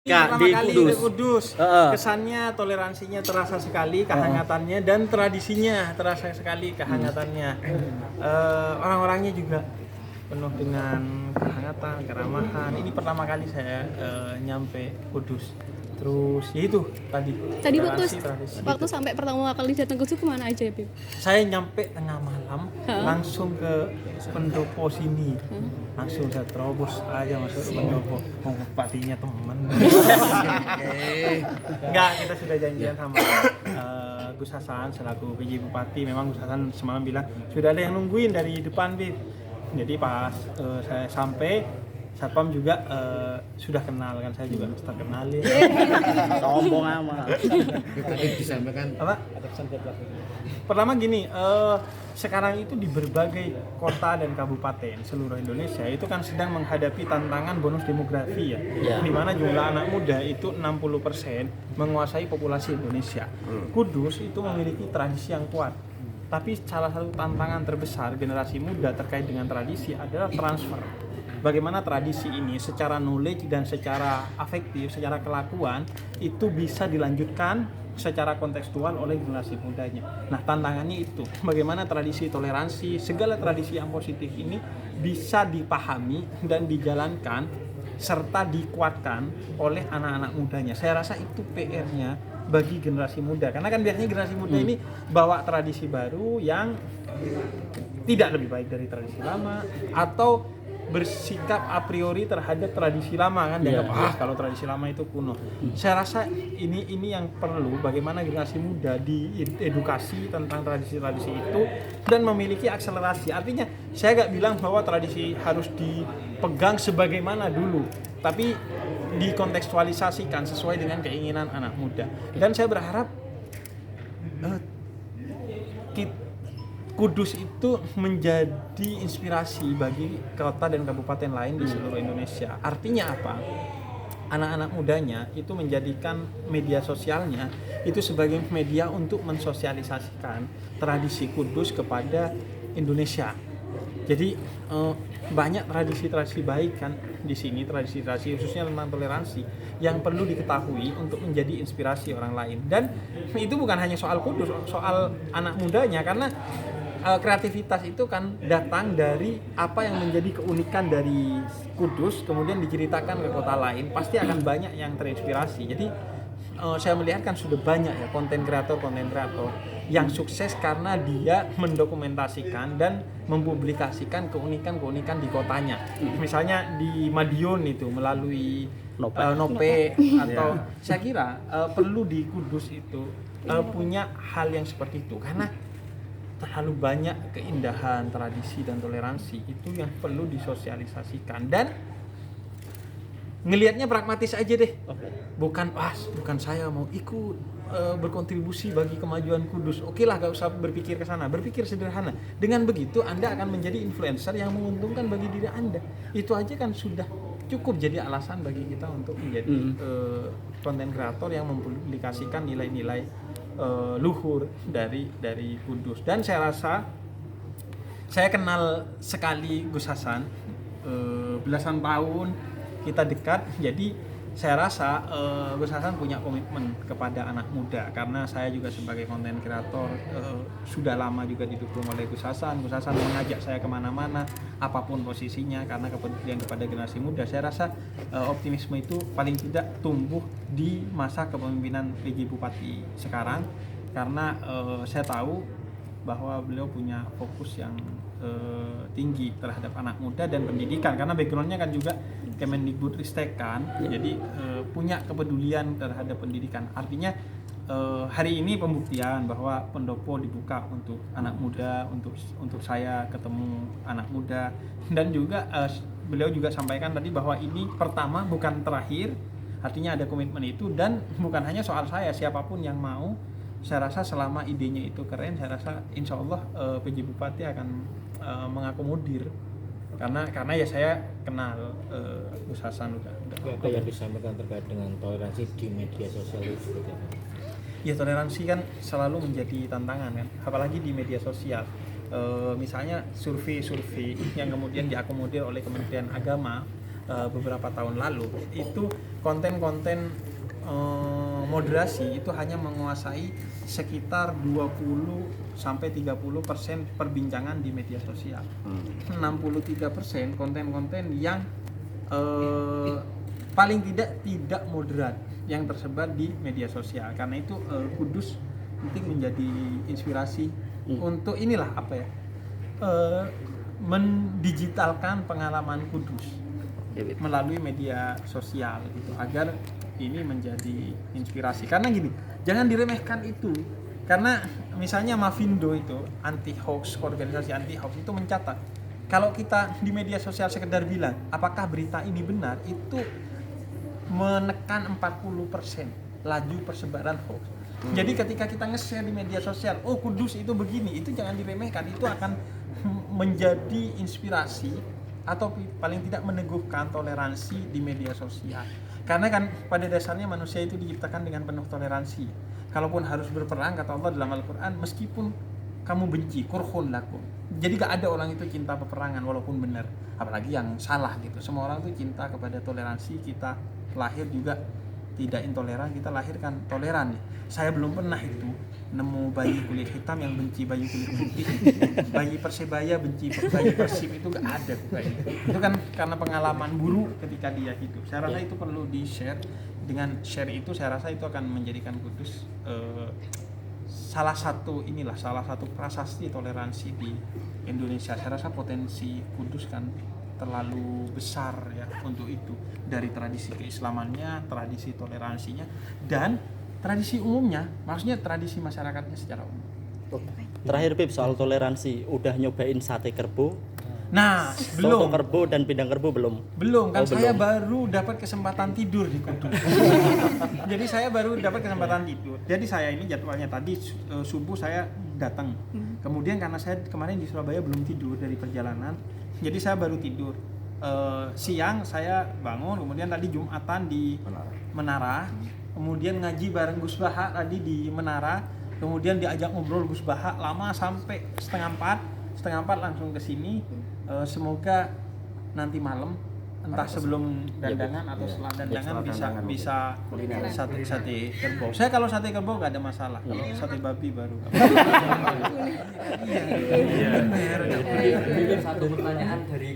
Pertama di kali Kudus. ke Kudus, kesannya toleransinya terasa sekali, kehangatannya dan tradisinya terasa sekali kehangatannya. Orang-orangnya juga penuh dengan kehangatan, keramahan. Ini pertama kali saya nyampe Kudus. Terus ya itu tadi toleransi, tradisi. waktu sampai pertama kali datang ke Kudus kemana aja ya, Bib? Saya nyampe tengah malam, langsung ke pendopo sini. Langsung saya terobos aja masuk ke pendopo. Oh, bupatinya temen. Enggak, kita sudah janjian sama Gus Hasan selaku PJ Bupati. Memang Gus Hasan semalam bilang sudah ada yang nungguin dari depan, Bib. Jadi pas saya sampai, Satpam juga sudah kenal kan, saya juga sudah kenalin. Sombong amat. Tadi disampaikan Apa? ada pesan buat pelaku. Pertama gini, sekarang itu di berbagai kota dan kabupaten seluruh Indonesia itu kan sedang menghadapi tantangan bonus demografi ya. Di mana jumlah anak muda itu 60% menguasai populasi Indonesia. Kudus itu memiliki tradisi yang kuat. Tapi salah satu tantangan terbesar generasi muda terkait dengan tradisi adalah transfer. Bagaimana tradisi ini secara knowledge dan secara afektif, secara kelakuan itu bisa dilanjutkan secara kontekstual oleh generasi mudanya. Nah, tantangannya itu bagaimana tradisi toleransi, segala tradisi yang positif ini bisa dipahami dan dijalankan serta dikuatkan oleh anak-anak mudanya. Saya rasa itu PR-nya bagi generasi muda. Karena kan biasanya generasi muda ini bawa tradisi baru yang tidak lebih baik dari tradisi lama atau bersikap a priori terhadap tradisi lama kan, dianggap kalau tradisi lama itu kuno. Saya rasa ini yang perlu, bagaimana generasi muda diedukasi tentang tradisi-tradisi itu dan memiliki akselerasi. Artinya saya nggak bilang bahwa tradisi harus dipegang sebagaimana dulu, tapi dikontekstualisasikan sesuai dengan keinginan anak muda. Dan saya berharap Kudus itu menjadi inspirasi bagi kota dan kabupaten lain di seluruh Indonesia. Artinya apa? Anak-anak mudanya itu menjadikan media sosialnya itu sebagai media untuk mensosialisasikan tradisi Kudus kepada Indonesia. Jadi banyak tradisi-tradisi baik kan di sini, tradisi-tradisi khususnya tentang toleransi yang perlu diketahui untuk menjadi inspirasi orang lain. Dan itu bukan hanya soal Kudus, soal anak mudanya, karena kreativitas itu kan datang dari apa yang menjadi keunikan dari Kudus kemudian diceritakan ke kota lain, pasti akan banyak yang terinspirasi. Jadi saya melihat kan sudah banyak ya konten kreator yang sukses karena dia mendokumentasikan dan mempublikasikan keunikan-keunikan di kotanya. Misalnya di Madiun itu melalui Nope atau saya kira perlu di Kudus itu punya hal yang seperti itu, karena terlalu banyak keindahan, tradisi dan toleransi itu yang perlu disosialisasikan. Dan ngelihatnya pragmatis aja deh, bukan saya mau ikut berkontribusi bagi kemajuan Kudus. Oke lah, gak usah berpikir ke sana, berpikir sederhana. Dengan begitu Anda akan menjadi influencer yang menguntungkan bagi diri Anda. Itu aja kan sudah cukup jadi alasan bagi kita untuk menjadi konten kreator yang mempublikasikan nilai-nilai luhur dari Kudus. Dan saya rasa saya kenal sekali Gus Hasan, belasan tahun kita dekat. Jadi saya rasa Gus Hasan punya komitmen kepada anak muda, karena saya juga sebagai konten kreator sudah lama juga didukung oleh Gus Hasan. Gus Hasan mengajak saya kemana-mana apapun posisinya karena kepedulian kepada generasi muda. Saya rasa optimisme itu paling tidak tumbuh di masa kepemimpinan PJ Bupati sekarang, karena saya tahu bahwa beliau punya fokus yang tinggi terhadap anak muda dan pendidikan, karena backgroundnya kan juga Kemendikbudristek kan, jadi punya kepedulian terhadap pendidikan. Artinya hari ini pembuktian bahwa pendopo dibuka untuk anak muda, untuk saya ketemu anak muda, dan juga beliau juga sampaikan tadi bahwa ini pertama bukan terakhir, artinya ada komitmen itu. Dan bukan hanya soal saya, siapapun yang mau, saya rasa selama idenya itu keren, saya rasa insya Allah PJ Bupati akan mengakomodir, karena ya saya kenal Gus Hasan udah. Apa yang disampaikan terkait dengan toleransi di media sosial itu seperti apa? Ya, toleransi kan selalu menjadi tantangan kan, apalagi di media sosial. Misalnya survei yang kemudian diakomodir oleh Kementerian Agama beberapa tahun lalu itu konten-konten moderasi itu hanya menguasai sekitar 20 sampai 30% perbincangan di media sosial. 63% konten-konten yang paling tidak moderat yang tersebar di media sosial. Karena itu Kudus penting menjadi inspirasi untuk inilah apa ya? Mendigitalkan pengalaman Kudus melalui media sosial gitu agar ini menjadi inspirasi. Karena gini, jangan diremehkan itu. Karena misalnya Mavindo itu anti hoax, organisasi anti hoax itu mencatat kalau kita di media sosial sekedar bilang apakah berita ini benar, itu menekan 40% laju persebaran hoax. Jadi ketika kita nge-share di media sosial, oh Kudus itu begini, itu jangan diremehkan, itu akan menjadi inspirasi atau paling tidak meneguhkan toleransi di media sosial. Karena kan pada dasarnya manusia itu diciptakan dengan penuh toleransi. Kalaupun harus berperang, kata Allah dalam Al-Quran, meskipun kamu benci, kurhun lakum. Jadi gak ada orang itu cinta peperangan walaupun benar, apalagi yang salah gitu. Semua orang itu cinta kepada toleransi. Kita lahir juga tidak intoleran, kita lahirkan toleran. Saya belum pernah itu nemu bayi kulit hitam yang benci bayi kulit putih, bayi Persebaya benci bayi Persib, itu gak ada kayaknya. Itu kan karena pengalaman buruk ketika dia hidup. Saya rasa itu perlu di-share. Dengan share itu saya rasa itu akan menjadikan Kudus salah satu prasasti toleransi di Indonesia. Saya rasa potensi Kudus kan terlalu besar ya untuk itu, dari tradisi keislamannya, tradisi toleransinya, dan tradisi umumnya, maksudnya tradisi masyarakatnya secara umum. Terakhir Pip, soal toleransi, udah nyobain sate kerbau? Nah, Soto kerbau dan pindang kerbau belum? Belum kan, saya belum. baru dapat kesempatan tidur di Kudus. Jadi saya baru dapat kesempatan tidur. Jadi saya ini jadwalnya tadi subuh saya datang. Kemudian karena saya kemarin di Surabaya belum tidur dari perjalanan, jadi saya baru tidur. Siang saya bangun, kemudian tadi Jumatan di Menara. Kemudian ngaji bareng Gus Baha tadi di Menara. Kemudian diajak ngobrol Gus Baha lama sampai setengah empat langsung ke sini. Semoga nanti malam entah sebelum dandangan atau setelah dandangan bisa sate kerbau. Saya kalau sate kerbau nggak ada masalah. Kalau sate babi baru. Iya. Satu pertanyaan dari